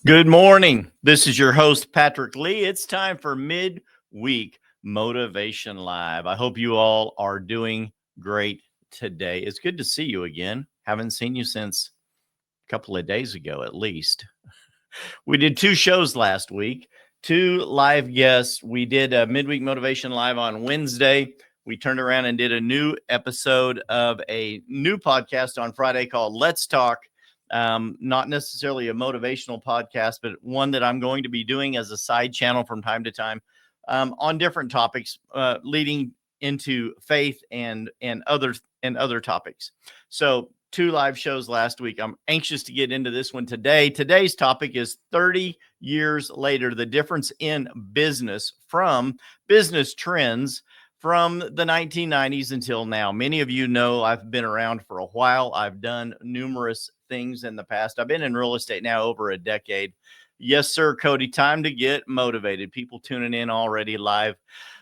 Good morning. This is your host, Patrick Lee. It's time for Midweek Motivation Live. I hope you all are doing great today. It's good to see you again. Haven't seen you since a couple of days ago, at least. We did two shows last week, two live guests. We did a Midweek Motivation Live on Wednesday. We turned around and did a new episode of a new podcast on Friday called Let's Talk. Not necessarily a motivational podcast, but one that I'm going to be doing as a side channel from time to time on different topics, leading into faith and other topics. So two live shows last week. I'm anxious to get into this one today. Today's topic is 30 years later, the difference in business from business trends from the 1990s until now. Many of you know I've been around for a while. I've done numerous things in the past. I've been in real estate now over a decade. Yes, sir, Cody, time to get motivated. People tuning in already live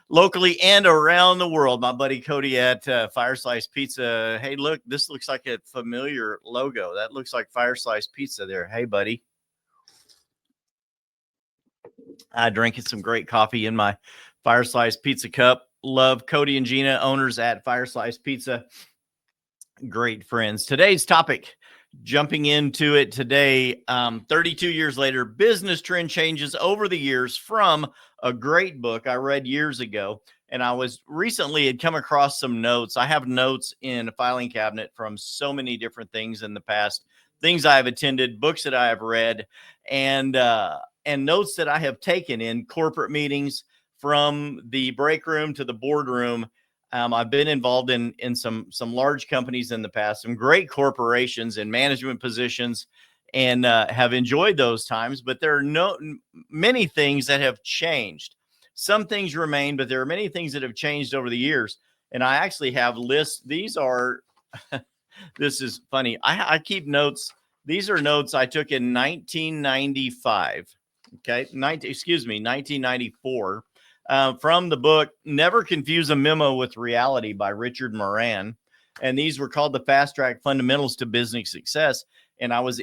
locally and around the world. My buddy Cody at Fire Slice Pizza. Hey, look, this looks like a familiar logo. That looks like Fire Slice Pizza there. Hey, buddy. I drinking some great coffee in my Fire Slice Pizza cup. Love Cody and Gina, owners at Fire Slice Pizza. Great friends. Today's topic, jumping into it today, 32 years later, business trend changes over the years from a great book I read years ago. And I was recently had come across some notes. I have notes in a filing cabinet from so many different things in the past, things I have attended, books that I have read, and notes that I have taken in corporate meetings, from the break room to the boardroom. I've been involved in some large companies in the past, some great corporations in management positions, and have enjoyed those times. But there are many things that have changed. Some things remain, but there are many things that have changed over the years. And I actually have lists. These are, this is funny. I keep notes. These are notes I took in 1995. Okay, 1994. From the book Never Confuse a Memo with Reality by Richard Moran. And these were called the Fast Track Fundamentals to Business Success. And I was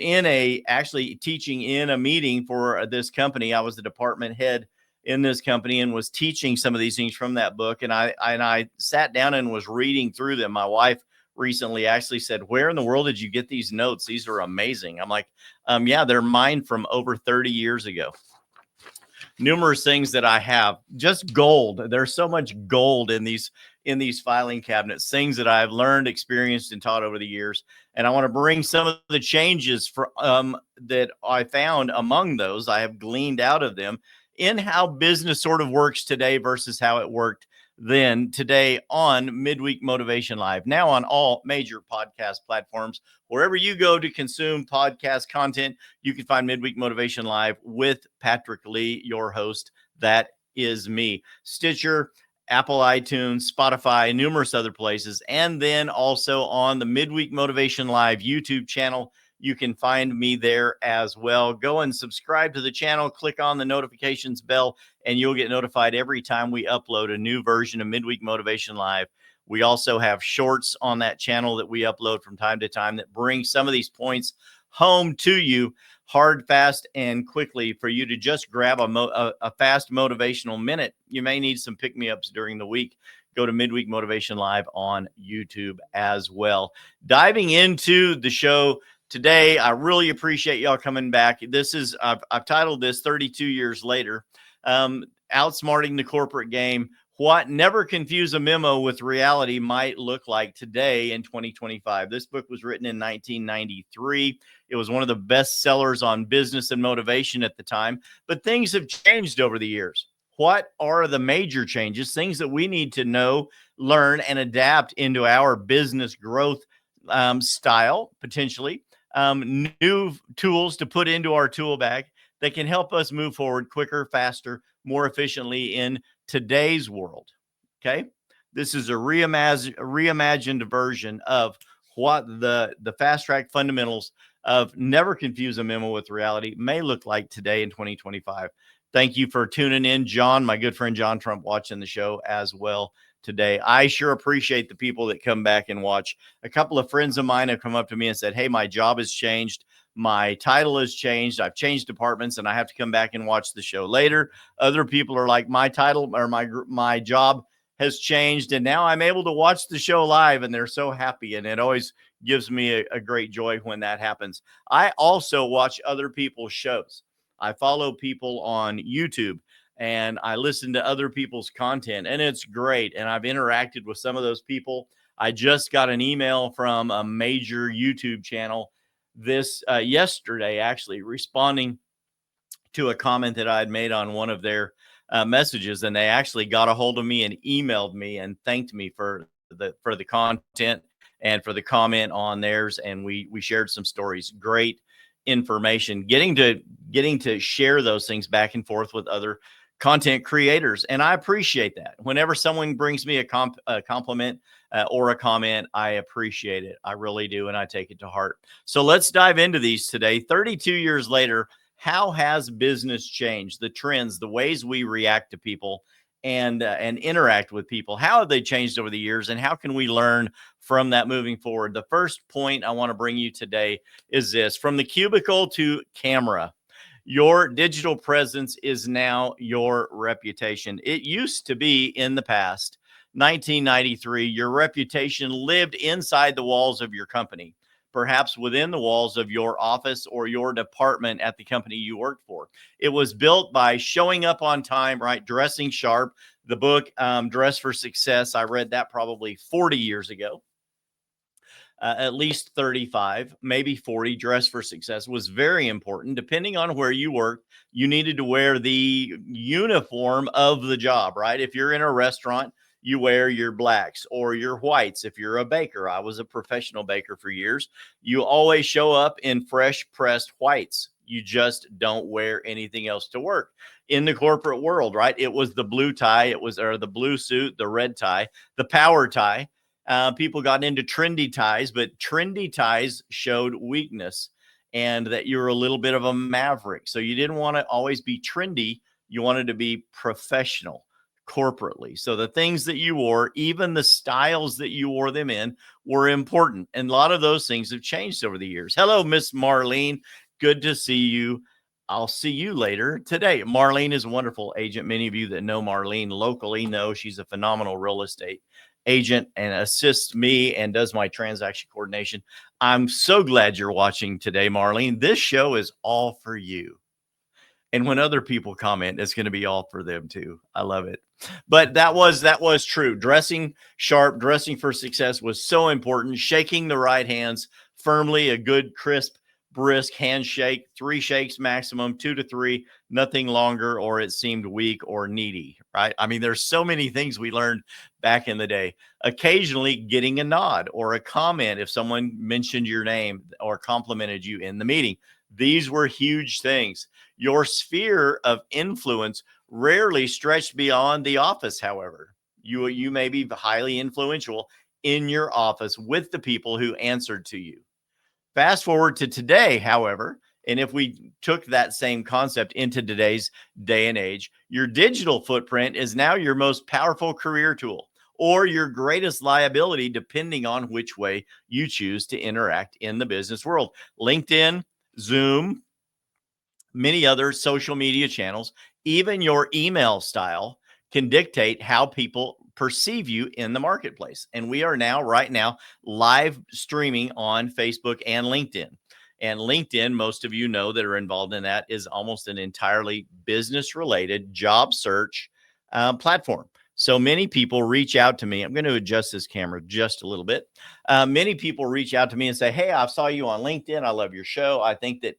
actually teaching in a meeting for this company. I was the department head in this company and was teaching some of these things from that book. And I sat down and was reading through them. My wife recently actually said, "Where in the world did you get these notes? These are amazing." I'm like, yeah, they're mine from over 30 years ago. Numerous things that I have, just gold. There's so much gold in these filing cabinets, things that I've learned, experienced, and taught over the years. And I want to bring some of the changes that I found among those I have gleaned out of them in how business sort of works today versus how it worked then today on Midweek Motivation Live, now on all major podcast platforms. Wherever you go to consume podcast content, you can find Midweek Motivation Live with Patrick Lee, your host. That is me. Stitcher, Apple iTunes, Spotify, numerous other places. And then also on the Midweek Motivation Live YouTube channel. You can find me there as well. Go and subscribe to the channel, click on the notifications bell, and you'll get notified every time we upload a new version of Midweek Motivation Live. We also have shorts on that channel that we upload from time to time that bring some of these points home to you hard, fast, and quickly for you to just grab a fast motivational minute. You may need some pick-me-ups during the week. Go to Midweek Motivation Live on YouTube as well. Diving into the show today, I really appreciate y'all coming back. This is, I've titled this 32 years later, outsmarting the corporate game. What Never Confuse a Memo with Reality might look like today in 2025. This book was written in 1993. It was one of the best sellers on business and motivation at the time, but things have changed over the years. What are the major changes, things that we need to know, learn, and adapt into our business growth style, potentially? New tools to put into our tool bag that can help us move forward quicker, faster, more efficiently in today's world. Okay. This is a reimagined version of what the fast track fundamentals of Never Confuse a Memo with Reality may look like today in 2025. Thank you for tuning in, John, my good friend John Trump, watching the show as well. today. I sure appreciate the people that come back and watch. A couple of friends of mine have come up to me and said, hey, my job has changed. My title has changed. I've changed departments and I have to come back and watch the show later. Other people are like, my title or my job has changed and now I'm able to watch the show live, and they're so happy. And it always gives me a great joy when that happens. I also watch other people's shows. I follow people on YouTube and I listen to other people's content, and it's great. And I've interacted with some of those people. I just got an email from a major YouTube channel this yesterday, actually responding to a comment that I had made on one of their messages, and they actually got a hold of me and emailed me and thanked me for the content and for the comment on theirs. And we shared some stories. Great information. Getting to share those things back and forth with other content creators, and I appreciate that. Whenever someone brings me a compliment or a comment, I appreciate it. I really do, and I take it to heart. So let's dive into these today. 32 years later, how has business changed? The trends, the ways we react to people and interact with people, how have they changed over the years, and how can we learn from that moving forward? The first point I want to bring you today is this: from the cubicle to camera. Your digital presence is now your reputation. It used to be in the past, 1993, your reputation lived inside the walls of your company, perhaps within the walls of your office or your department at the company you worked for. It was built by showing up on time, right? Dressing sharp. The book, Dress for Success, I read that probably 40 years ago. At least 35, maybe 40. Dress for Success was very important. Depending on where you worked, you needed to wear the uniform of the job, right? If you're in a restaurant, you wear your blacks or your whites. If you're a baker, I was a professional baker for years, you always show up in fresh pressed whites. You just don't wear anything else to work. In the corporate world, right? It was the blue tie, or the blue suit, the red tie, the power tie. People got into trendy ties, but trendy ties showed weakness and that you were a little bit of a maverick. So you didn't want to always be trendy. You wanted to be professional corporately. So the things that you wore, even the styles that you wore them in, were important. And a lot of those things have changed over the years. Hello, Miss Marlene. Good to see you. I'll see you later today. Marlene is a wonderful agent. Many of you that know Marlene locally know she's a phenomenal real estate agent and assists me and does my transaction coordination. I'm so glad you're watching today, Marlene. This show is all for you. And when other people comment, it's going to be all for them too. I love it. But that was true. Dressing sharp, dressing for success was so important. Shaking the right hands firmly, a good, crisp, brisk handshake, 3 shakes maximum, 2 to 3, nothing longer, or it seemed weak or needy, right? I mean, there's so many things we learned back in the day. Occasionally getting a nod or a comment if someone mentioned your name or complimented you in the meeting. These were huge things. Your sphere of influence rarely stretched beyond the office, however. You may be highly influential in your office with the people who answered to you. Fast forward to today, however, and if we took that same concept into today's day and age, your digital footprint is now your most powerful career tool or your greatest liability, depending on which way you choose to interact in the business world. LinkedIn, Zoom, many other social media channels, even your email style can dictate how people perceive you in the marketplace. And we are now, right now, live streaming on Facebook and LinkedIn. And LinkedIn, most of you know that are involved in that, is almost an entirely business related job search platform. So many people reach out to me. I'm going to adjust this camera just a little bit. Many people reach out to me and say, hey, I saw you on LinkedIn. I love your show. I think that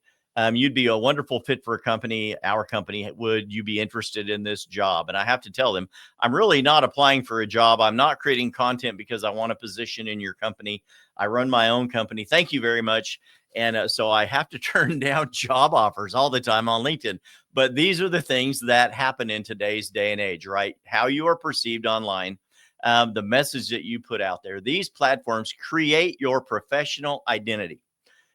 you'd be a wonderful fit for a company, our company. Would you be interested in this job? And I have to tell them, I'm really not applying for a job. I'm not creating content because I want a position in your company. I run my own company. Thank you very much. And so I have to turn down job offers all the time on LinkedIn. But these are the things that happen in today's day and age, right? How you are perceived online, the message that you put out there. These platforms create your professional identity.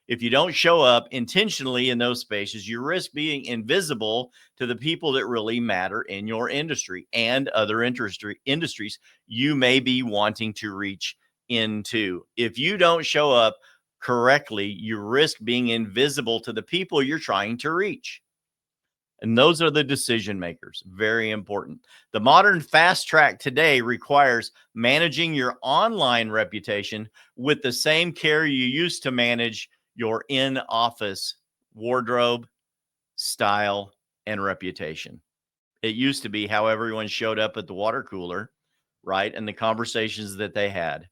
If you don't show up intentionally in those spaces, you risk being invisible to the people that really matter in your industry and other industries you may be wanting to reach into. If you don't show up correctly, you risk being invisible to the people you're trying to reach. And those are the decision makers. Very important. The modern fast track today requires managing your online reputation with the same care you used to manage your in office wardrobe, style, and reputation. It used to be how everyone showed up at the water cooler, right? And the conversations that they had.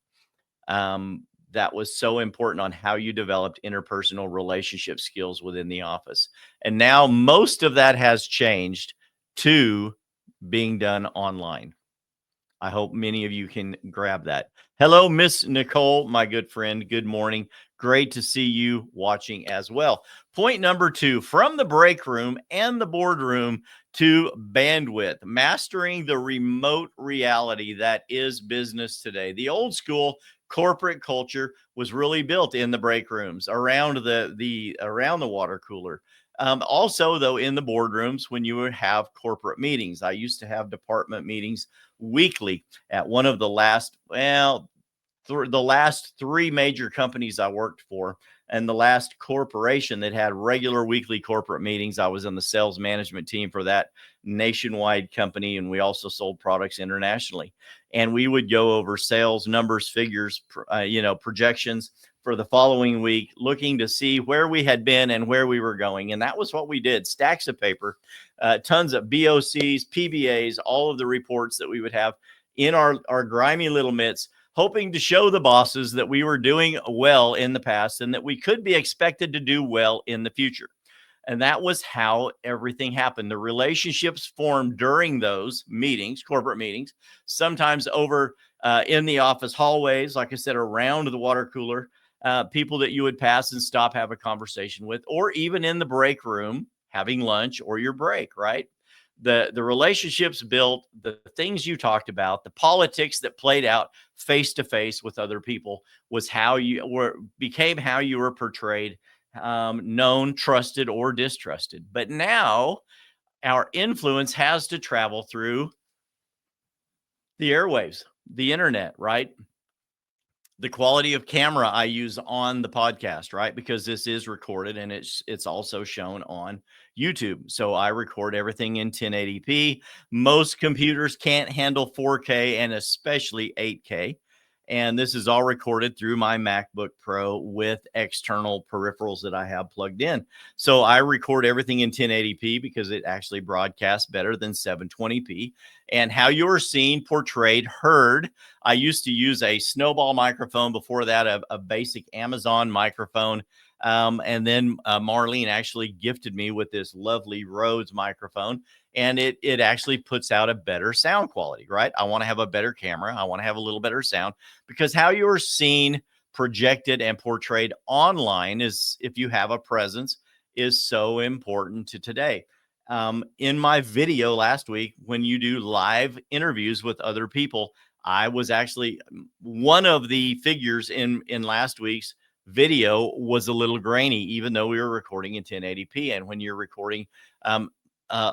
That was so important on how you developed interpersonal relationship skills within the office. And now most of that has changed to being done online. I hope many of you can grab that. Hello, Miss Nicole, my good friend. Good morning. Great to see you watching as well. Point number 2, from the break room and the boardroom to bandwidth, mastering the remote reality that is business today. The old school corporate culture was really built in the break rooms, around around the water cooler. Also, though, in the boardrooms when you would have corporate meetings. I used to have department meetings weekly at one of the last, the last 3 major companies I worked for, and the last corporation that had regular weekly corporate meetings. I was on the sales management team for that nationwide company, and we also sold products internationally. And we would go over sales numbers, figures, projections for the following week, looking to see where we had been and where we were going. And that was what we did. Stacks of paper, tons of BOCs, PBAs, all of the reports that we would have in our grimy little mitts, hoping to show the bosses that we were doing well in the past and that we could be expected to do well in the future. And that was how everything happened. The relationships formed during those meetings, corporate meetings, sometimes over in the office hallways, like I said, around the water cooler, people that you would pass and stop, have a conversation with, or even in the break room, having lunch or your break, right? The relationships built, the things you talked about, the politics that played out face to face with other people was how you became how you were portrayed, known, trusted, or distrusted. But now our influence has to travel through the airwaves, the internet, right? The quality of camera I use on the podcast, right? Because this is recorded and it's also shown on YouTube. So I record everything in 1080p. Most computers can't handle 4K and especially 8K. And this is all recorded through my MacBook Pro with external peripherals that I have plugged in. So I record everything in 1080p because it actually broadcasts better than 720p. And how you're seen, portrayed, heard. I used to use a snowball microphone. Before that, a basic Amazon microphone. And then Marlene actually gifted me with this lovely Rhodes microphone. And it actually puts out a better sound quality, right? I want to have a better camera. I want to have a little better sound, because how you're seen, projected, and portrayed online is, if you have a presence, is so important to today. In my video last week, when you do live interviews with other people, I was actually one of the figures in last week's video was a little grainy, even though we were recording in 1080p. And when you're recording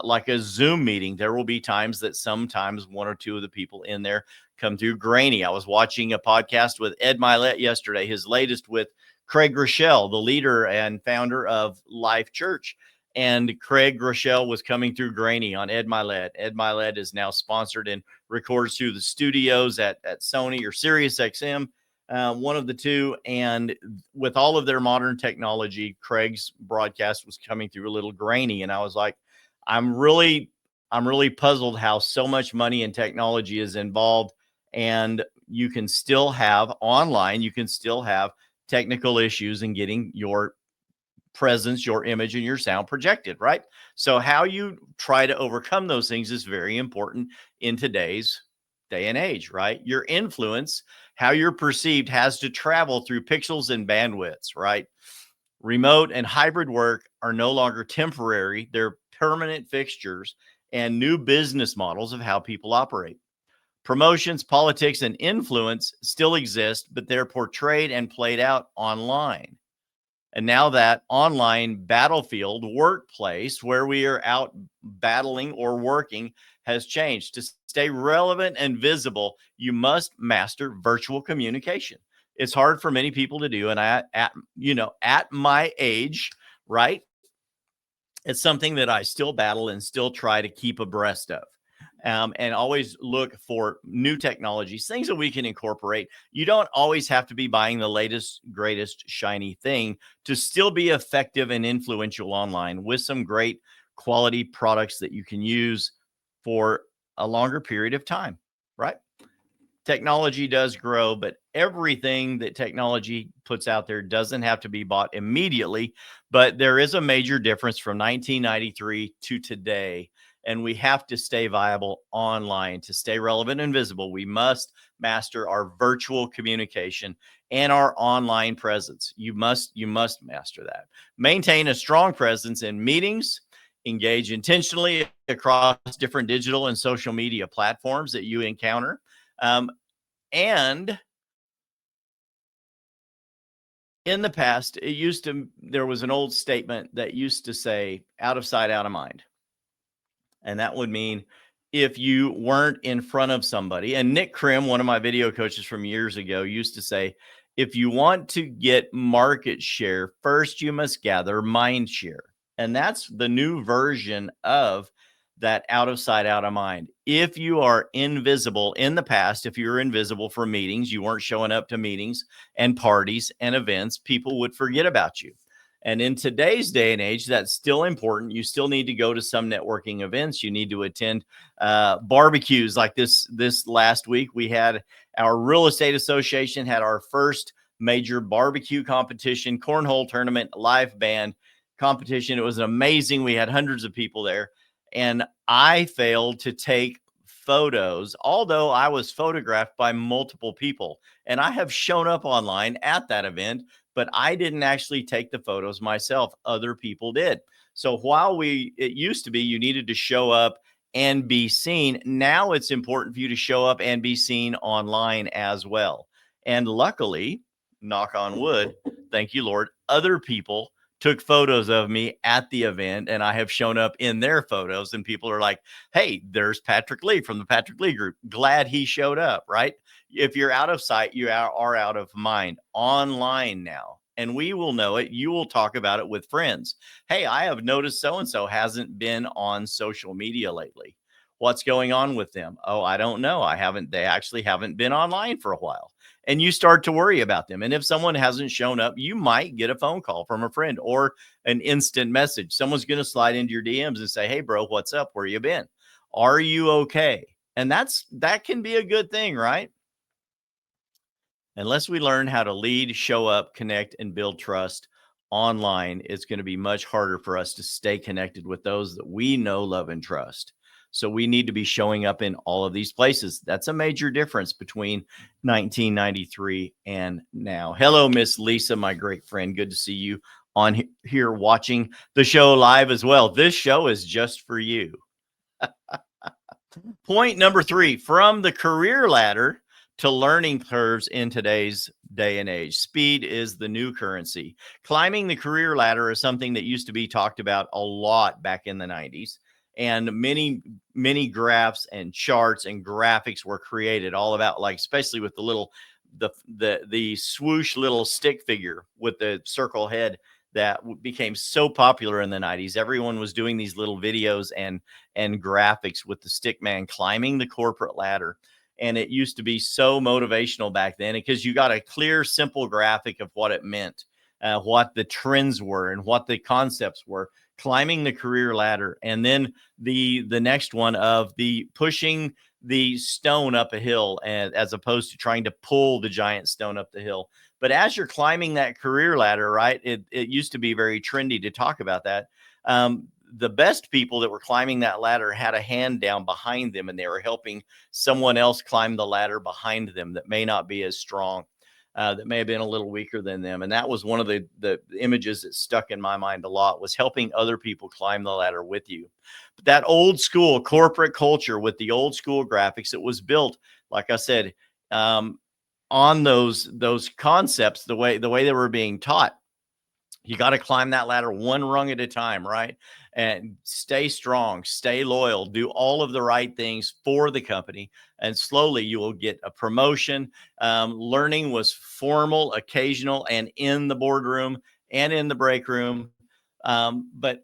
like a Zoom meeting, there will be times that sometimes one or two of the people in there come through grainy. I was watching a podcast with Ed Milet yesterday, his latest with Craig Rochelle, the leader and founder of Life Church. And Craig Rochelle was coming through grainy on Ed Milet. Ed Milet is now sponsored and records through the studios at Sony or Sirius XM, one of the two. And with all of their modern technology, Craig's broadcast was coming through a little grainy. And I was like, I'm really puzzled how so much money and technology is involved, and you can still have online, you can still have technical issues in getting your presence, your image, and your sound projected, right? So how you try to overcome those things is very important in today's day and age, right? Your influence, how you're perceived, has to travel through pixels and bandwidths, right? Remote and hybrid work are no longer temporary. They're permanent fixtures and new business models of how people operate. Promotions, politics, and influence still exist, but they're portrayed and played out online. And now that online battlefield workplace where we are out battling or working has changed. To stay relevant and visible, you must master virtual communication. It's hard for many people to do. And at my age, right? It's something that I still battle and still try to keep abreast of. And always look for new technologies, things that we can incorporate. You don't always have to be buying the latest, greatest, shiny thing to still be effective and influential online with some great quality products that you can use for a longer period of time, right? Technology does grow, but everything that technology puts out there doesn't have to be bought immediately. But there is a major difference from 1993 to today. And we have to stay viable online to stay relevant and visible. We must master our virtual communication and our online presence. You must master that. Maintain a strong presence in meetings, engage intentionally across different digital and social media platforms that you encounter. And in the past, there was an old statement that used to say, out of sight, out of mind. And that would mean if you weren't in front of somebody, and Nick Krim, one of my video coaches from years ago, used to say, if you want to get market share, first you must gather mind share. And that's the new version of that out of sight, out of mind. If you are invisible in the past, if you were invisible for meetings, you weren't showing up to meetings and parties and events, people would forget about you. And in today's day and age, that's still important. You still need to go to some networking events. You need to attend barbecues like this last week. We had our real estate association had our first major barbecue competition, cornhole tournament, live band competition. It was amazing. We had hundreds of people there. And I failed to take photos, although I was photographed by multiple people. And I have shown up online at that event, but I didn't actually take the photos myself. Other people did. So while it used to be you needed to show up and be seen, now it's important for you to show up and be seen online as well. And luckily, knock on wood, thank you, Lord, other people took photos of me at the event, and I have shown up in their photos, and people are like, hey, there's Patrick Lee from the Patrick Lee group. Glad he showed up, right? If you're out of sight, you are out of mind online now. And we will know it. You will talk about it with friends. Hey, I have noticed so-and-so hasn't been on social media lately. What's going on with them? Oh, I don't know. They actually haven't been online for a while. And you start to worry about them. And if someone hasn't shown up, you might get a phone call from a friend or an instant message. Someone's going to slide into your DMs and say, hey, bro, what's up? Where you been? Are you okay? And that can be a good thing, right? Unless we learn how to lead, show up, connect, and build trust online, it's going to be much harder for us to stay connected with those that we know, love, and trust. So we need to be showing up in all of these places. That's a major difference between 1993 and now. Hello, Miss Lisa, my great friend. Good to see you on here watching the show live as well. This show is just for you. Point number 3, from the career ladder to learning curves in today's day and age. Speed is the new currency. Climbing the career ladder is something that used to be talked about a lot back in the 90s. And many graphs and charts and graphics were created all about, like, especially with the swoosh little stick figure with the circle head that became so popular in the 90s. Everyone was doing these little videos and graphics with the stick man climbing the corporate ladder. And it used to be so motivational back then because you got a clear, simple graphic of what it meant, what the trends were and what the concepts were, climbing the career ladder. And then the next one of the pushing the stone up a hill, and as opposed to trying to pull the giant stone up the hill. But as you're climbing that career ladder, right, it used to be very trendy to talk about that. The best people that were climbing that ladder had a hand down behind them, and they were helping someone else climb the ladder behind them that may not be as strong, that may have been a little weaker than them. And that was one of the images that stuck in my mind a lot, was helping other people climb the ladder with you. But that old school corporate culture with the old school graphics, it was built, like I said, on those concepts, the way they were being taught. You got to climb that ladder one rung at a time, right? And stay strong, stay loyal, do all of the right things for the company. And slowly you will get a promotion. Learning was formal, occasional, and in the boardroom and in the break room. But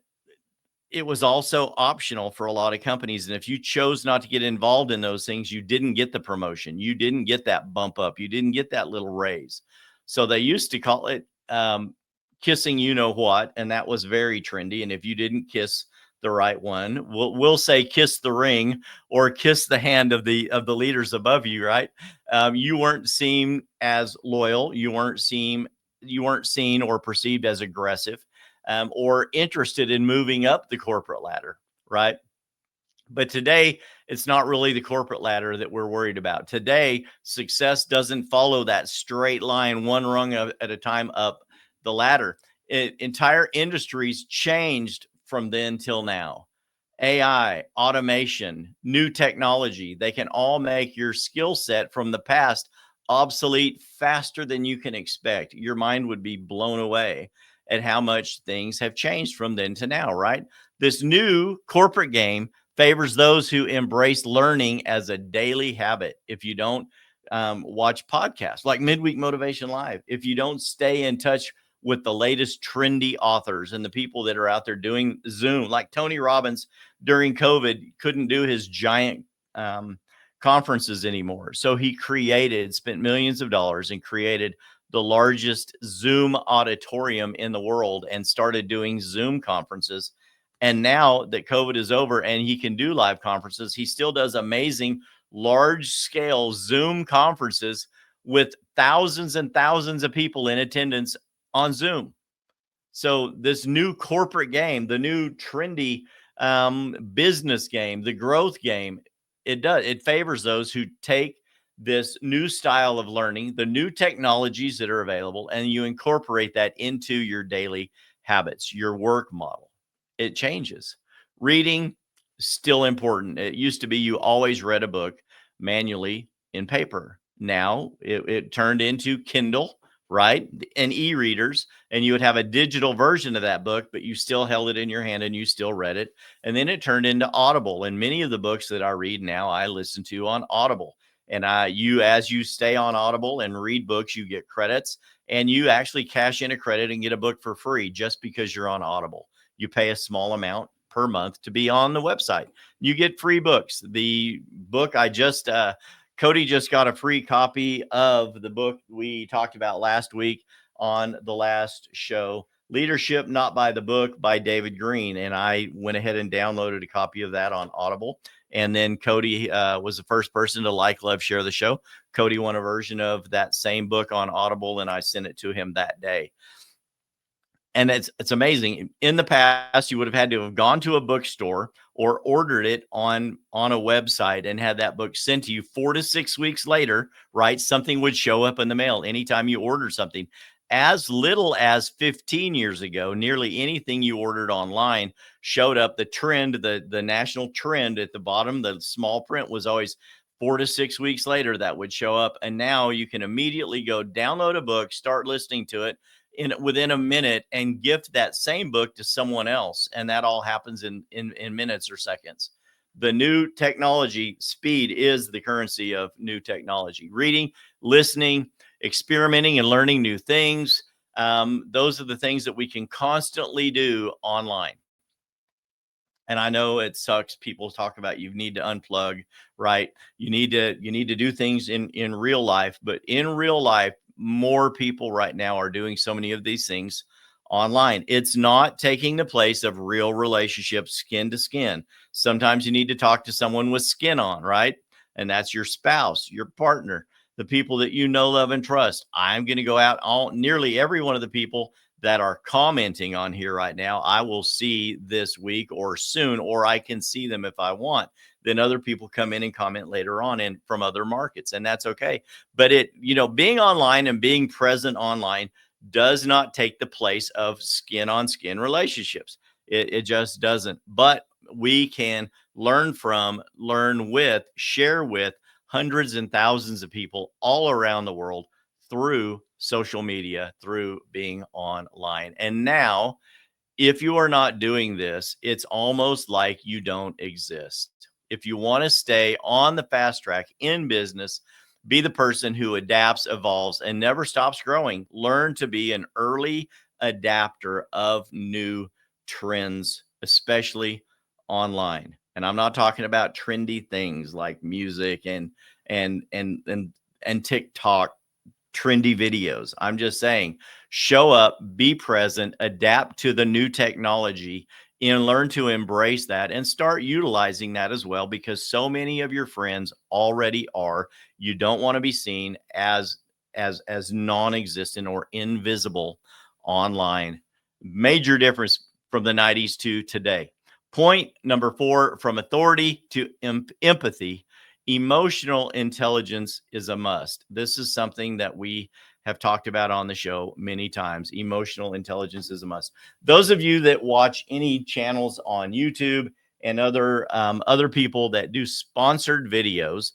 it was also optional for a lot of companies. And if you chose not to get involved in those things, you didn't get the promotion. You didn't get that bump up. You didn't get that little raise. So they used to call it kissing you know what. And that was very trendy. And if you didn't kiss the right one, we'll say kiss the ring or kiss the hand of the leaders above you, right? You weren't seen as loyal. You weren't seen or perceived as aggressive, or interested in moving up the corporate ladder, right? But today, it's not really the corporate ladder that we're worried about. Today, success doesn't follow that straight line, one rung at a time up the ladder. Entire industries changed from then till now. AI, automation, new technology, they can all make your skill set from the past obsolete faster than you can expect. Your mind would be blown away at how much things have changed from then to now, right? This new corporate game favors those who embrace learning as a daily habit. If you don't watch podcasts like Midweek Motivation Live, if you don't stay in touch with the latest trendy authors and the people that are out there doing Zoom, like Tony Robbins during COVID couldn't do his giant conferences anymore. So he spent millions of dollars and created the largest Zoom auditorium in the world and started doing Zoom conferences. And now that COVID is over and he can do live conferences, he still does amazing large scale Zoom conferences with thousands and thousands of people in attendance on Zoom. So this new corporate game, the new trendy business game, the growth game, it favors those who take this new style of learning, the new technologies that are available, and you incorporate that into your daily habits, your work model. It changes. Reading, still important. It used to be you always read a book manually in paper. Now it turned into Kindle, right? And e-readers, and you would have a digital version of that book, but you still held it in your hand and you still read it. And then it turned into Audible. And many of the books that I read now, I listen to on Audible. And as you stay on Audible and read books, you get credits, and you actually cash in a credit and get a book for free just because you're on Audible. You pay a small amount per month to be on the website. You get free books. The book Cody just got a free copy of the book we talked about last week on the last show, Leadership Not by the Book by David Green. And I went ahead and downloaded a copy of that on Audible. And then Cody was the first person to like, love, share the show. Cody won a version of that same book on Audible, and I sent it to him that day. And it's amazing. In the past, you would have had to have gone to a bookstore or ordered it on a website and had that book sent to you 4 to 6 weeks later, right? Something would show up in the mail anytime you order something. As little as 15 years ago, nearly anything you ordered online showed up. The trend, the national trend at the bottom, the small print was always 4 to 6 weeks later that would show up. And now you can immediately go download a book, start listening to it within a minute, and gift that same book to someone else. And that all happens in minutes or seconds. The new technology, speed is the currency of new technology. Reading, listening, experimenting, and learning new things. Those are the things that we can constantly do online. And I know it sucks. People talk about you need to unplug, right? You need to do things in real life, but in real life, more people right now are doing so many of these things online. It's not taking the place of real relationships, skin to skin. Sometimes you need to talk to someone with skin on, right? And that's your spouse, your partner, the people that you know, love, and trust. I'm going to go out nearly every one of the people that are commenting on here right now, I will see this week or soon, or I can see them if I want. Then other people come in and comment later on and from other markets, and that's okay. But being online and being present online does not take the place of skin on skin relationships. It just doesn't. But we can learn with, share with hundreds and thousands of people all around the world through social media, through being online. And now, if you are not doing this, it's almost like you don't exist. If you want to stay on the fast track in business, be the person who adapts, evolves, and never stops growing. Learn to be an early adapter of new trends, especially online. And I'm not talking about trendy things like music and and and and TikTok trendy videos. I'm just saying, show up, be present, adapt to the new technology, and learn to embrace that and start utilizing that as well, because so many of your friends already are. You don't want to be seen as non-existent or invisible online. Major difference from the 90s to today. Point number 4, from authority to empathy. Emotional intelligence is a must. This is something that we have talked about on the show many times. Emotional intelligence is a must. Those of you that watch any channels on YouTube and other people that do sponsored videos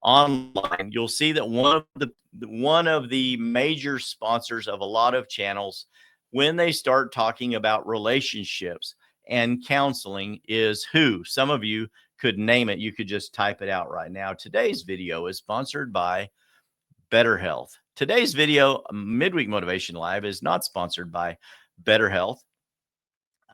online, you'll see that one of the major sponsors of a lot of channels, when they start talking about relationships and counseling, is who? Some of you could name it. You could just type it out right now. Today's video is sponsored by Better Health. Today's video, Midweek Motivation Live, is not sponsored by Better Health,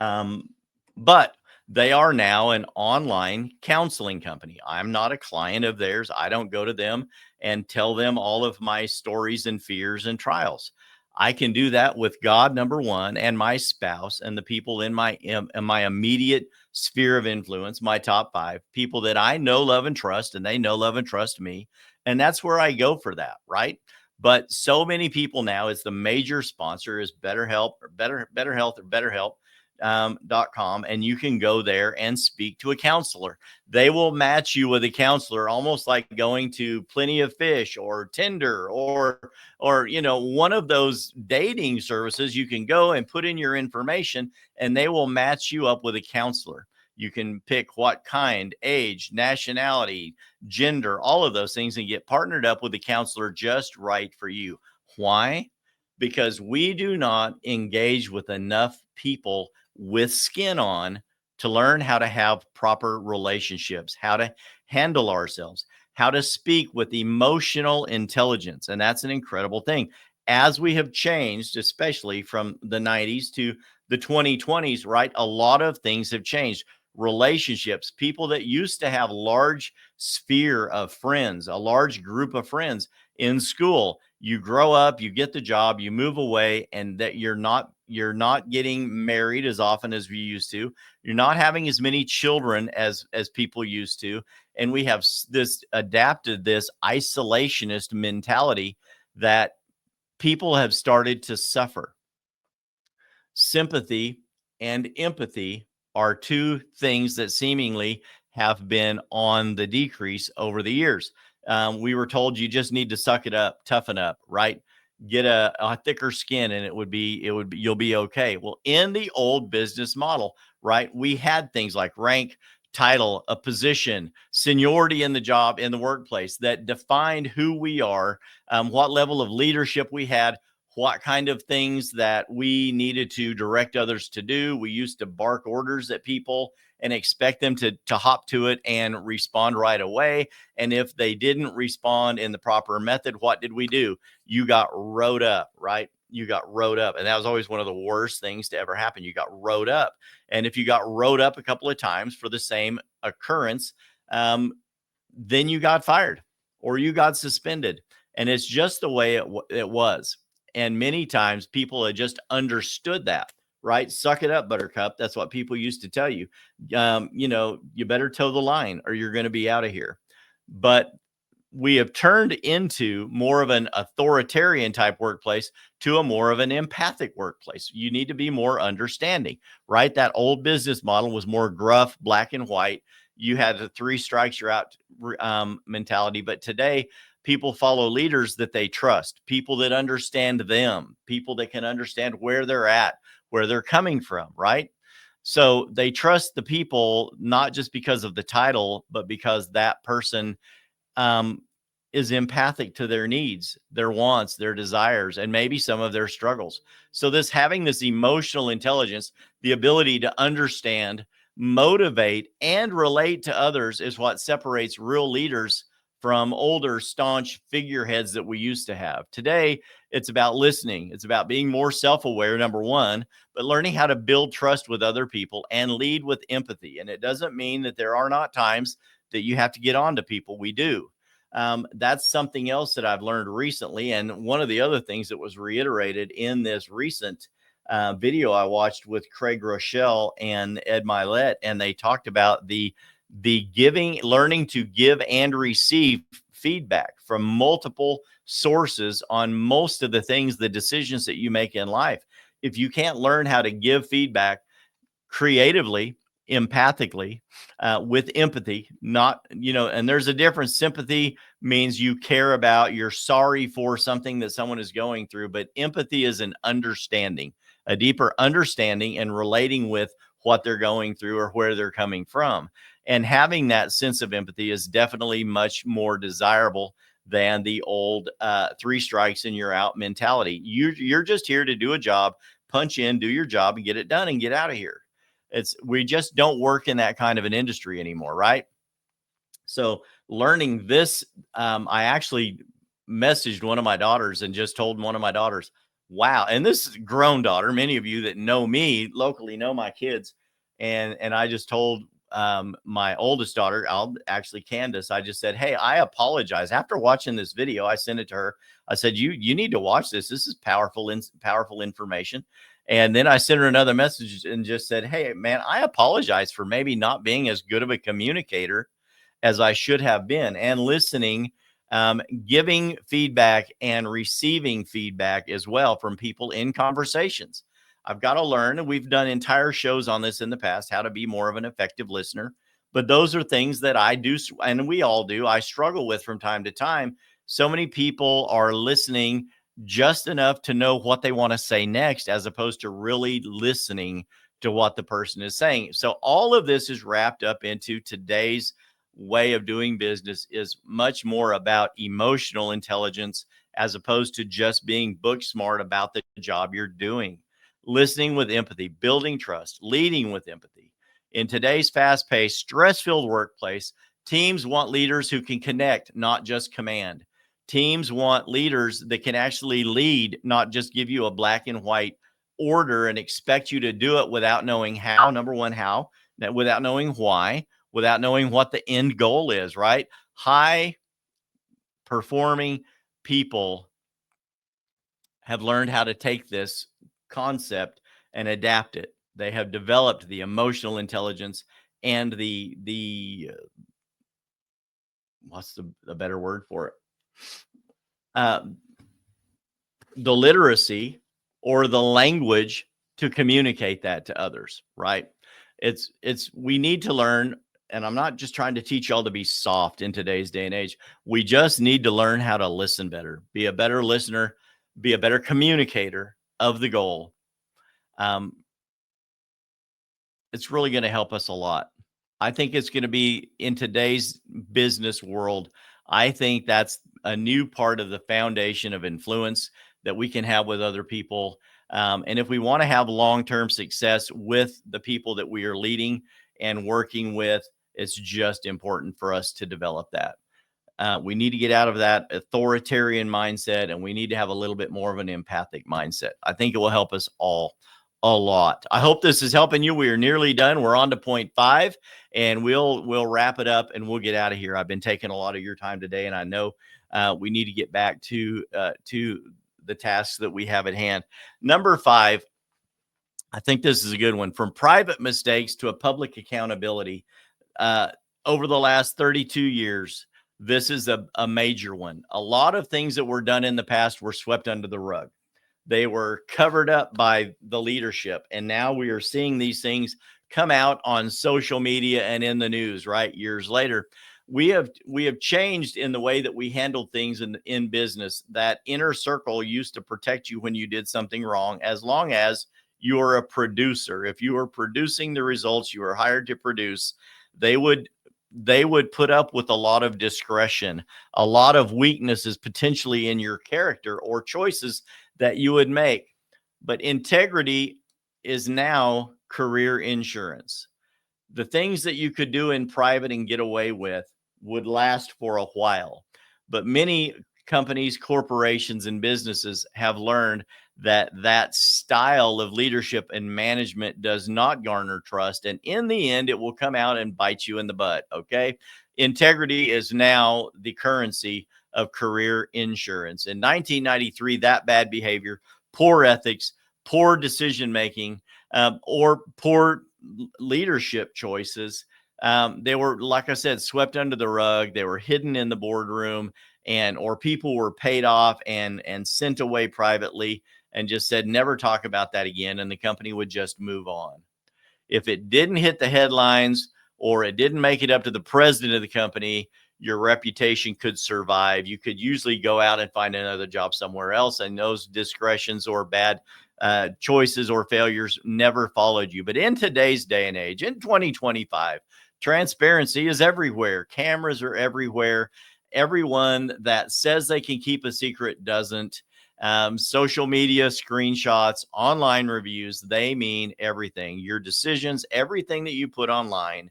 but they are now an online counseling company. I'm not a client of theirs. I don't go to them and tell them all of my stories and fears and trials. I can do that with God, number one, and my spouse and the people in my immediate sphere of influence, my top 5 people that I know, love, and trust, and they know, love, and trust me. And that's where I go for that, right? But so many people now, it's the major sponsor is BetterHelp or Better Health or BetterHelp .com, and you can go there and speak to a counselor. They will match you with a counselor, almost like going to Plenty of Fish or Tinder or one of those dating services. You can go and put in your information and they will match you up with a counselor. You can pick what kind, age, nationality, gender, all of those things, and get partnered up with a counselor just right for you. Why? Because we do not engage with enough people with skin on to learn how to have proper relationships, how to handle ourselves, how to speak with emotional intelligence. And that's an incredible thing. As we have changed, especially from the 90s to the 2020s, right? A lot of things have changed. Relationships, people that used to have large sphere of friends, a large group of friends in school, you grow up, you get the job, you move away, and that you're not getting married as often as we used to. You're not having as many children as people used to, and we have this adapted this isolationist mentality that people have started to suffer. Sympathy and empathy are 2 things that seemingly have been on the decrease over the years. We were told you just need to suck it up, toughen up, right? Get a thicker skin, and you'll be okay. Well, in the old business model, right, we had things like rank, title, a position, seniority in the job, in the workplace, that defined who we are, what level of leadership we had, what kind of things that we needed to direct others to do. We used to bark orders at people and expect them to hop to it and respond right away. And if they didn't respond in the proper method, what did we do? You got rode up, right? You got rode up. And that was always one of the worst things to ever happen. You got rode up. And if you got rode up a couple of times for the same occurrence, then you got fired or you got suspended. And it's just the way it was. And many times people had just understood that, right? Suck it up, buttercup. That's what people used to tell you. You better toe the line or you're going to be out of here. But we have turned into more of an authoritarian type workplace to a more of an empathic workplace. You need to be more understanding, right? That old business model was more gruff, black and white. You had the 3 strikes, you're out mentality. But today, people follow leaders that they trust, people that understand them, people that can understand where they're at, where they're coming from, right? So they trust the people, not just because of the title, but because that person um, is empathic to their needs, their wants, their desires, and maybe some of their struggles. So this having this emotional intelligence, the ability to understand, motivate, and relate to others is what separates real leaders from older, staunch figureheads that we used to have. Today, it's about listening. It's about being more self-aware, number one, but learning how to build trust with other people and lead with empathy. And it doesn't mean that there are not times that you have to get on to people. We do. That's something else that I've learned recently. And one of the other things that was reiterated in this recent video I watched with Craig Rochelle and Ed Milet, and they talked about the giving, learning to give and receive feedback from multiple sources on most of the things, the decisions that you make in life. If you can't learn how to give feedback creatively, empathically, with empathy, not, and there's a difference. Sympathy means you care about, you're sorry for something that someone is going through, but empathy is an understanding, a deeper understanding and relating with what they're going through or where they're coming from. And having that sense of empathy is definitely much more desirable than the old 3 strikes and you're out mentality. You're just here to do a job, punch in, do your job, and get it done and get out of here. We just don't work in that kind of an industry anymore, right? So learning this, I actually messaged one of my daughters and just told one of my daughters, wow. And this is a grown daughter. Many of you that know me locally know my kids. And I just told my oldest daughter, Candace, I just said, hey, I apologize. After watching this video, I sent it to her. I said, you need to watch this. This is powerful information. And then I sent her another message and just said, hey, man, I apologize for maybe not being as good of a communicator as I should have been, and listening, giving feedback and receiving feedback as well from people in conversations. I've got to learn, and we've done entire shows on this in the past, how to be more of an effective listener. But those are things that I do, and we all do, I struggle with from time to time. So many people are listening just enough to know what they want to say next, as opposed to really listening to what the person is saying. So all of this is wrapped up into today's way of doing business, is much more about emotional intelligence as opposed to just being book smart about the job you're doing. Listening with empathy, building trust, leading with empathy. In today's fast-paced, stress-filled workplace, teams want leaders who can connect, not just command. Teams want leaders that can actually lead, not just give you a black and white order and expect you to do it without knowing how. Number one, how, without knowing why, without knowing what the end goal is, right? High performing people have learned how to take this concept and adapt it. They have developed the emotional intelligence and the what's the better word for it? The literacy or the language to communicate that to others, right? We need to learn, and I'm not just trying to teach y'all to be soft in today's day and age. We just need to learn how to listen better, be a better listener, be a better communicator of the goal. It's really going to help us a lot. I think it's going to be, in today's business world, I think that's a new part of the foundation of influence that we can have with other people. And if we want to have long-term success with the people that we are leading and working with, it's just important for us to develop that. We need to get out of that authoritarian mindset, and we need to have a little bit more of an empathic mindset. I think it will help us all a lot. I hope this is helping you. We are nearly done. We're on to point 5, and we'll wrap it up and we'll get out of here. I've been taking a lot of your time today, and I know we need to get back to the tasks that we have at hand. Number 5, I think this is a good one. From private mistakes to a public accountability. Over the last 32 years, this is a major one. A lot of things that were done in the past were swept under the rug. They were covered up by the leadership. And now we are seeing these things come out on social media and in the news, right? Years later, we have changed in the way that we handled things in business. That inner circle used to protect you when you did something wrong, as long as you are a producer. If you are producing the results you are hired to produce, they would they would put up with a lot of discretion, a lot of weaknesses potentially in your character or choices that you would make. But integrity is now career insurance. The things that you could do in private and get away with would last for a while. But many companies, corporations, and businesses have learned that that style of leadership and management does not garner trust. And in the end, it will come out and bite you in the butt. Okay. Integrity is now the currency of career insurance. In 1993, that bad behavior, poor ethics, poor decision making, or poor leadership choices, they were, like I said, swept under the rug. They were hidden in the boardroom, and or people were paid off and sent away privately and just said never talk about that again, and the company would just move on. If it didn't hit the headlines or it didn't make it up to the president of the company, your reputation could survive. You could usually go out and find another job somewhere else, and those discretions or bad choices or failures never followed you. But in today's day and age, in 2025, transparency is everywhere. Cameras are everywhere. Everyone that says they can keep a secret doesn't. Social media screenshots, online reviews, they mean everything. Your decisions, everything that you put online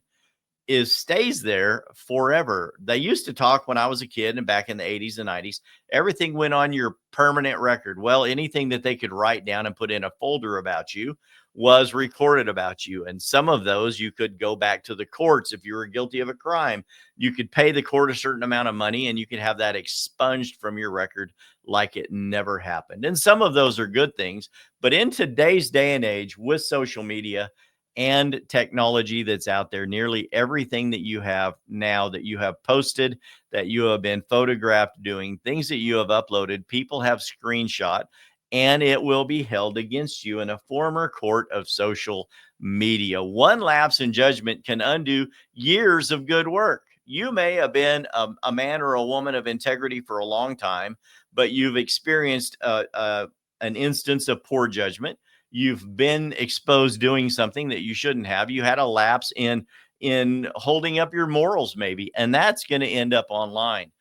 stays there forever. They used to talk when I was a kid and back in the 80s and 90s, everything went on your permanent record. Well, anything that they could write down and put in a folder about you was recorded about you. And some of those you could go back to the courts if you were guilty of a crime. You could pay the court a certain amount of money and you could have that expunged from your record like it never happened. And some of those are good things. But in today's day and age with social media and technology that's out there, nearly everything that you have now that you have posted, that you have been photographed doing, things that you have uploaded, people have screenshot, and it will be held against you in a former court of social media. One lapse in judgment can undo years of good work. You may have been a man or a woman of integrity for a long time, but you've experienced an instance of poor judgment. You've been exposed doing something that you shouldn't have. You had a lapse in holding up your morals, maybe, and that's going to end up online.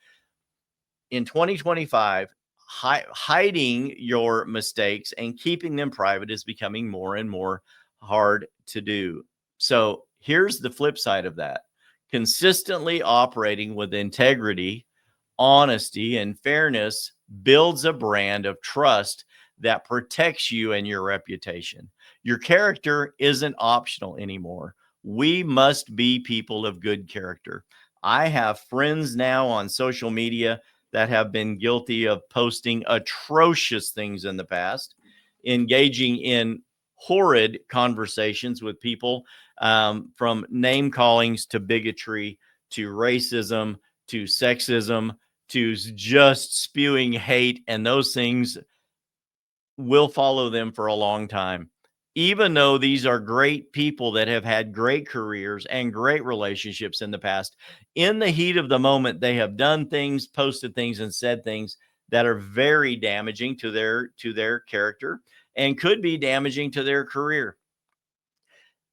In 2025, hiding your mistakes and keeping them private is becoming more and more hard to do. So here's the flip side of that. Consistently operating with integrity, honesty, and fairness builds a brand of trust that protects you and your reputation. Your character isn't optional anymore. We must be people of good character. I have friends now on social media that have been guilty of posting atrocious things in the past, engaging in horrid conversations with people, from name callings to bigotry to racism to sexism to just spewing hate. And those things will follow them for a long time. Even though these are great people that have had great careers and great relationships in the past, in the heat of the moment, they have done things, posted things, and said things that are very damaging to their character and could be damaging to their career.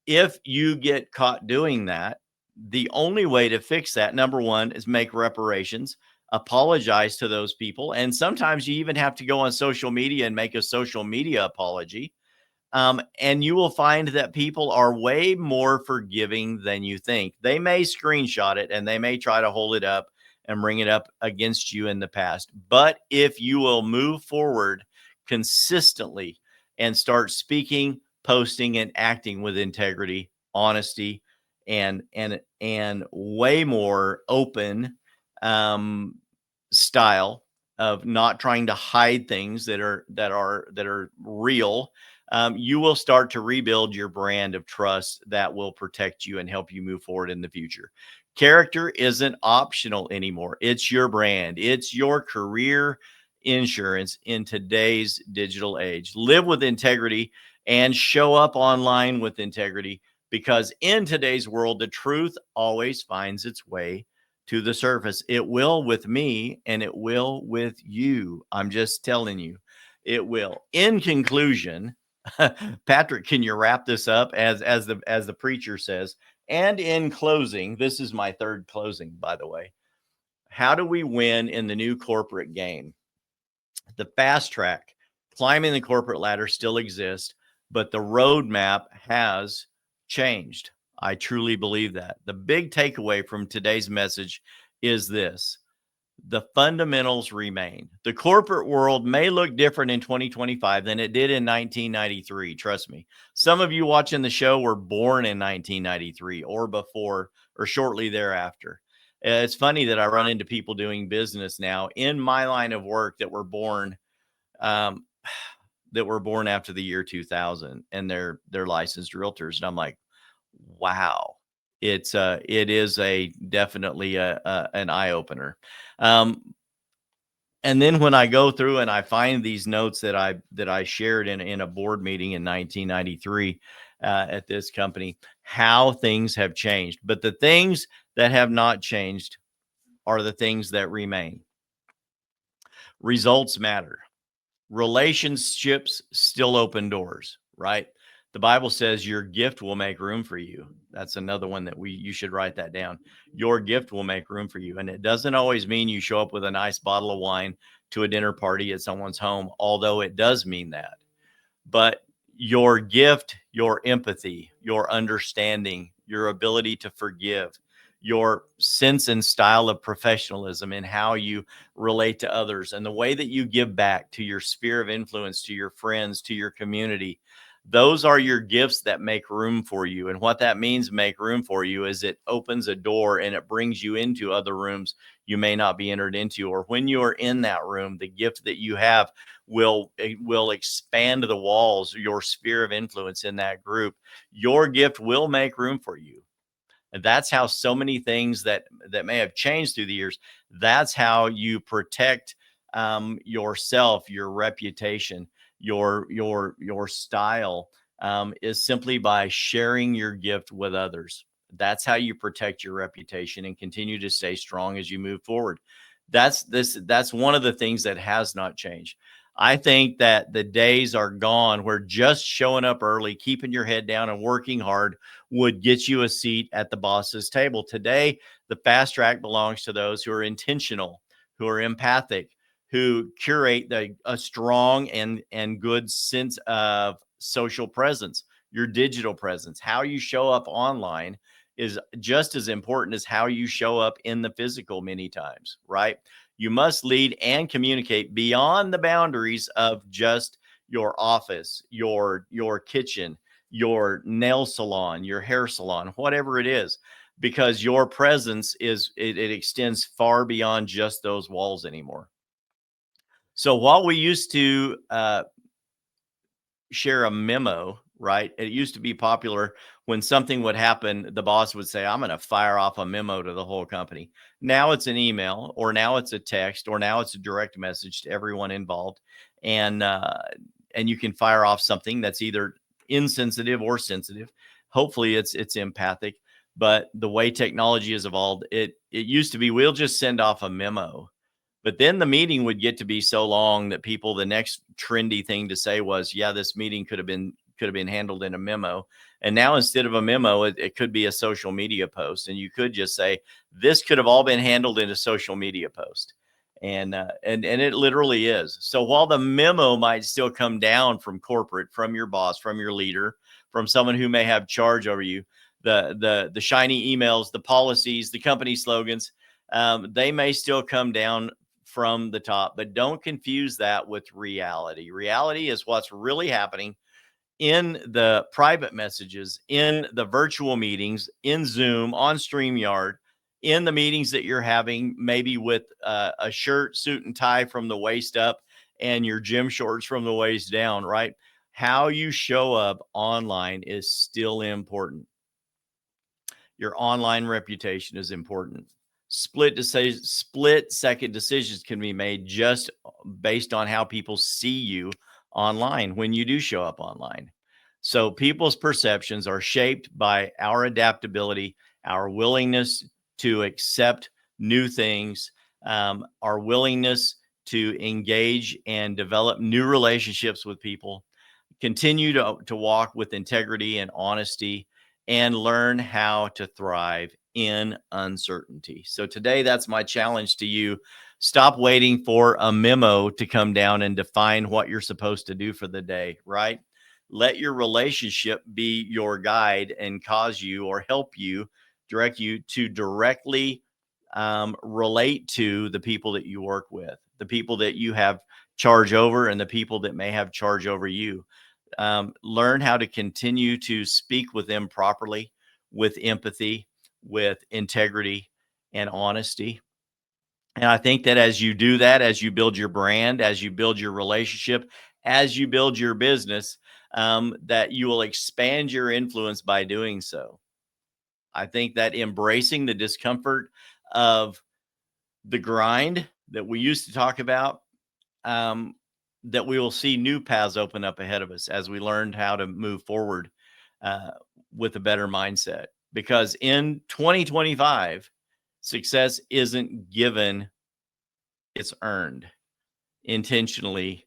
If you get caught doing that, the only way to fix that, number one, is make reparations, apologize to those people. And sometimes you even have to go on social media and make a social media apology. And you will find that people are way more forgiving than you think. They may screenshot it and they may try to hold it up and bring it up against you in the past. But if you will move forward consistently and start speaking, posting, and acting with integrity, honesty, and way more open um, style of not trying to hide things that are real, you will start to rebuild your brand of trust that will protect you and help you move forward in the future. Character isn't optional anymore. It's your brand. It's your career insurance in today's digital age. Live with integrity and show up online with integrity, because in today's world, the truth always finds its way to the surface. It will with me and it will with you. I'm just telling you, it will. In conclusion, Patrick, can you wrap this up as the preacher says? And in closing, this is my third closing, by the way. How do we win in the new corporate game? The fast track, climbing the corporate ladder, still exists, but the roadmap has changed. I truly believe that. The big takeaway from today's message is this: the fundamentals remain. The corporate world may look different in 2025 than it did in 1993. Trust me. Some of you watching the show were born in 1993 or before or shortly thereafter. It's funny that I run into people doing business now in my line of work um, that were born after the year 2000, and they're licensed realtors, and I'm like, wow. It is a definitely an eye opener. Um, and then when I go through and I find these notes that I shared in a board meeting in 1993 at this company, how things have changed. But the things that have not changed are the things that remain. Results matter. Relationships still open doors, right? The Bible says your gift will make room for you. That's another one that you should write that down. Your gift will make room for you. And it doesn't always mean you show up with a nice bottle of wine to a dinner party at someone's home, although it does mean that. But your gift, your empathy, your understanding, your ability to forgive, your sense and style of professionalism in how you relate to others, and the way that you give back to your sphere of influence, to your friends, to your community, those are your gifts that make room for you. And what that means, make room for you, is it opens a door and it brings you into other rooms you may not be entered into. Or when you are in that room, the gift that you have will expand the walls, your sphere of influence in that group. Your gift will make room for you. And that's how so many things that may have changed through the years, that's how you protect yourself, your reputation, your style, is simply by sharing your gift with others. That's how you protect your reputation and continue to stay strong as you move forward. That's one of the things that has not changed. I think that the days are gone where just showing up early, keeping your head down and working hard would get you a seat at the boss's table. Today, the fast track belongs to those who are intentional, who are empathic, who curate a strong and good sense of social presence, your digital presence. How you show up online is just as important as how you show up in the physical many times, right? You must lead and communicate beyond the boundaries of just your office, your kitchen, your nail salon, your hair salon, whatever it is, because your presence it extends far beyond just those walls anymore. So while we used to share a memo, right? It used to be popular when something would happen, the boss would say, I'm going to fire off a memo to the whole company. Now it's an email, or now it's a text, or now it's a direct message to everyone involved. And, and you can fire off something that's either insensitive or sensitive. Hopefully it's empathic. But the way technology has evolved, it used to be, we'll just send off a memo. But then the meeting would get to be so long that people, the next trendy thing to say was, yeah, this meeting could have been handled in a memo. And now instead of a memo, it could be a social media post. And you could just say, this could have all been handled in a social media post. And it literally is. So while the memo might still come down from corporate, from your boss, from your leader, from someone who may have charge over you, the shiny emails, the policies, the company slogans, they may still come down from the top, but don't confuse that with reality. Reality is what's really happening in the private messages, in the virtual meetings, in Zoom, on StreamYard, in the meetings that you're having, maybe with a shirt, suit, and tie from the waist up and your gym shorts from the waist down, right? How you show up online is still important. Your online reputation is important. Split second decisions can be made just based on how people see you online when you do show up online. So people's perceptions are shaped by our adaptability, our willingness to accept new things, our willingness to engage and develop new relationships with people, continue to walk with integrity and honesty, and learn how to thrive in uncertainty. So today, that's my challenge to you. Stop waiting for a memo to come down and define what you're supposed to do for the day, right? Let your relationship be your guide and cause you or help you, direct you to directly relate to the people that you work with, the people that you have charge over, and the people that may have charge over you. Learn how to continue to speak with them properly, with empathy, with integrity and honesty. And I think that as you do that, as you build your brand, as you build your relationship, as you build your business, that you will expand your influence by doing so. I think that embracing the discomfort of the grind that we used to talk about, um, that we will see new paths open up ahead of us as we learned how to move forward uh, with a better mindset. Because in 2025, success isn't given, it's earned intentionally,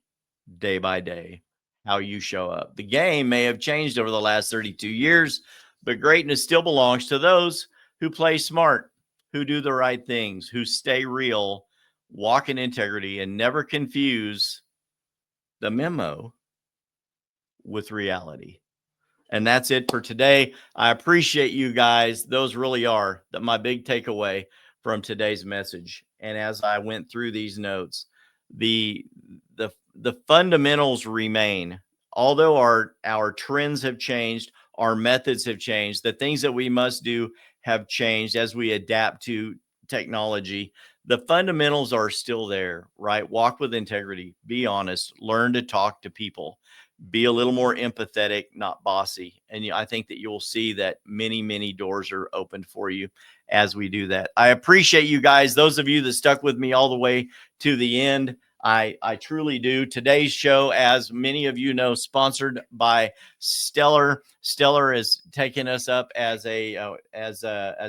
day by day, how you show up. The game may have changed over the last 32 years, but greatness still belongs to those who play smart, who do the right things, who stay real, walk in integrity, and never confuse the memo with reality. And that's it for today. I appreciate you guys. Those really are my big takeaway from today's message. And as I went through these notes, the the fundamentals remain. Although our trends have changed, our methods have changed, the things that we must do have changed as we adapt to technology. The fundamentals are still there, right? Walk with integrity, be honest, learn to talk to people, be a little more empathetic, not bossy. And I think that you'll see that many doors are opened for you as we do that. I appreciate you guys. Those of you that stuck with me all the way to the end, I truly do. Today's show, as many of you know, sponsored by Stellar. Stellar has taken us up as a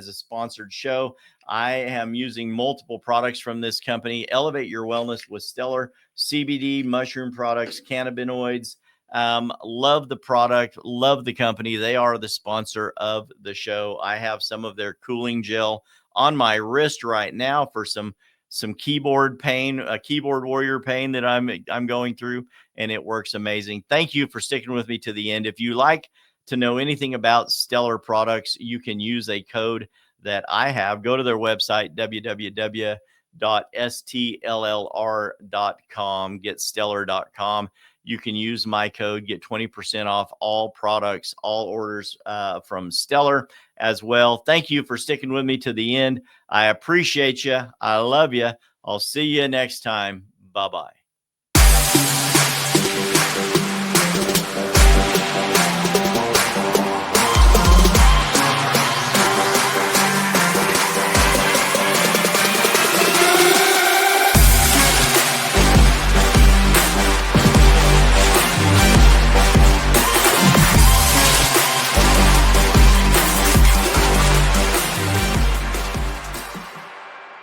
sponsored show. I am using multiple products from this company. Elevate your wellness with Stellar CBD, mushroom products, cannabinoids. Love the product, love the company. They are the sponsor of the show. I have some of their cooling gel on my wrist right now for some keyboard pain, a keyboard warrior pain that I'm going through, and it works amazing. Thank you for sticking with me to the end. If you like to know anything about Stellar products, you can use a code that I have. Go to their website, www.stllr.com, getstellar.com. You can use my code, get 20% off all products, all orders from Stellar as well. Thank you for sticking with me to the end. I appreciate you. I love you. I'll see you next time. Bye-bye.